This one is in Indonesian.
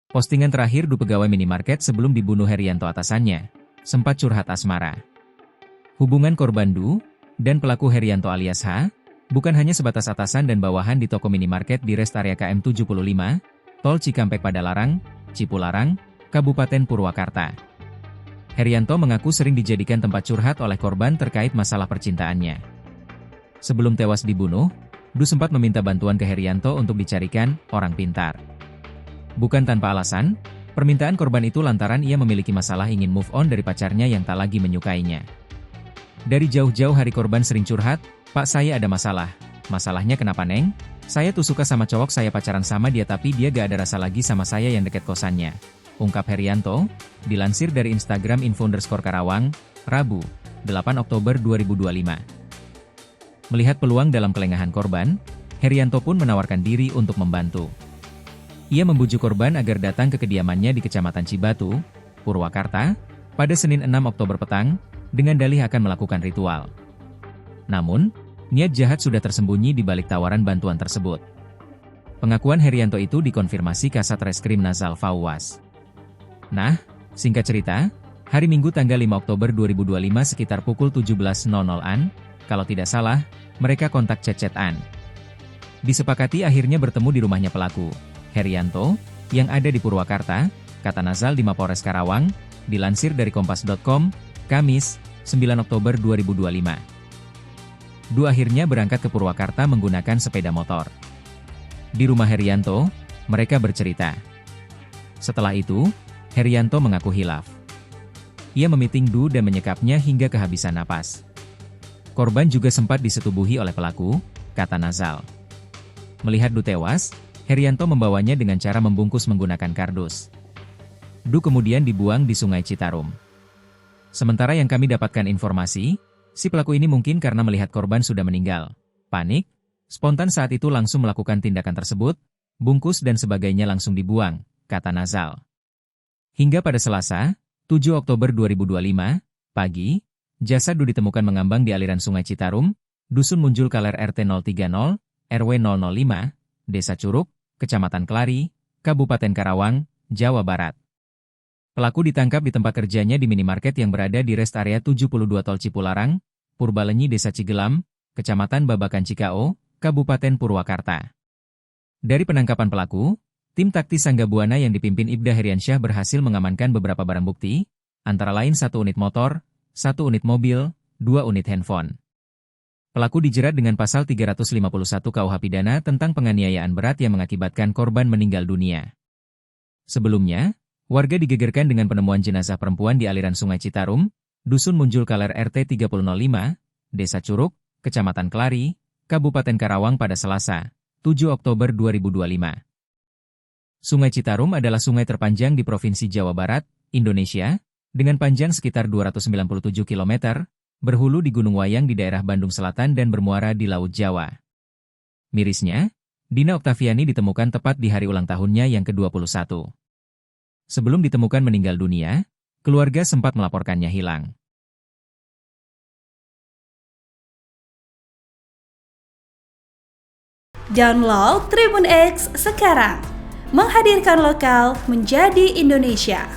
Postingan terakhir pegawai minimarket sebelum dibunuh Herianto atasannya, sempat curhat asmara. Hubungan korban Du dan pelaku Herianto alias H, bukan hanya sebatas atasan dan bawahan di toko minimarket di rest area KM 75, Tol Cikampek Padalarang, Cipularang, Kabupaten Purwakarta. Herianto mengaku sering dijadikan tempat curhat oleh korban terkait masalah percintaannya. Sebelum tewas dibunuh, Du sempat meminta bantuan ke Herianto untuk dicarikan orang pintar. Bukan tanpa alasan, permintaan korban itu lantaran ia memiliki masalah ingin move on dari pacarnya yang tak lagi menyukainya. Dari jauh-jauh hari korban sering curhat, "Pak, saya ada masalah." "Masalahnya kenapa, Neng?" "Saya tuh suka sama cowok, saya pacaran sama dia tapi dia gak ada rasa lagi sama saya yang deket kosannya," ungkap Herianto, dilansir dari Instagram @info_Karawang, Rabu, 8 Oktober 2025. Melihat peluang dalam kelengahan korban, Herianto pun menawarkan diri untuk membantu. Ia membujuk korban agar datang ke kediamannya di Kecamatan Cibatu, Purwakarta, pada Senin 6 Oktober petang, dengan dalih akan melakukan ritual. Namun, niat jahat sudah tersembunyi di balik tawaran bantuan tersebut. Pengakuan Herianto itu dikonfirmasi Kasat Reskrim Nazal Fauwas. Nah, singkat cerita, hari Minggu tanggal 5 Oktober 2025 sekitar pukul 17.00-an, kalau tidak salah, mereka kontak chat-chatan. Disepakati akhirnya bertemu di rumahnya pelaku, Herianto, yang ada di Purwakarta, kata Nazal di Mapores Karawang, dilansir dari Kompas.com, Kamis, 9 Oktober 2025. Du akhirnya berangkat ke Purwakarta menggunakan sepeda motor. Di rumah Herianto, mereka bercerita. Setelah itu, Herianto mengaku hilaf. Ia memiting Du dan menyekapnya hingga kehabisan napas. Korban juga sempat disetubuhi oleh pelaku, kata Nazal. Melihat Du tewas, Herianto membawanya dengan cara membungkus menggunakan kardus. Du kemudian dibuang di Sungai Citarum. Sementara yang kami dapatkan informasi, si pelaku ini mungkin karena melihat korban sudah meninggal, panik, spontan saat itu langsung melakukan tindakan tersebut, bungkus dan sebagainya langsung dibuang, kata Nazal. Hingga pada Selasa, 7 Oktober 2025, pagi, jasad Du ditemukan mengambang di aliran Sungai Citarum, Dusun Munjul Kaler RT 030, RW 005, Desa Curug, Kecamatan Kelari, Kabupaten Karawang, Jawa Barat. Pelaku ditangkap di tempat kerjanya di minimarket yang berada di rest area 72 Tol Cipularang, Purbalenyi Desa Cigelam, Kecamatan Babakan Cikao, Kabupaten Purwakarta. Dari penangkapan pelaku, tim taktis Sangga Buana yang dipimpin Ibda Heriansyah berhasil mengamankan beberapa barang bukti, antara lain 1 unit motor, 1 unit mobil, 2 unit handphone. Pelaku dijerat dengan pasal 351 KUH Pidana tentang penganiayaan berat yang mengakibatkan korban meninggal dunia. Sebelumnya, warga digegerkan dengan penemuan jenazah perempuan di aliran Sungai Citarum, Dusun Munjul Kaler RT 3005, Desa Curug, Kecamatan Kelari, Kabupaten Karawang pada Selasa, 7 Oktober 2025. Sungai Citarum adalah sungai terpanjang di Provinsi Jawa Barat, Indonesia, dengan panjang sekitar 297 km, berhulu di Gunung Wayang di daerah Bandung Selatan dan bermuara di Laut Jawa. Mirisnya, Dina Oktaviani ditemukan tepat di hari ulang tahunnya yang ke-21. Sebelum ditemukan meninggal dunia, keluarga sempat melaporkannya hilang. Download Tribun X sekarang, menghadirkan lokal menjadi Indonesia.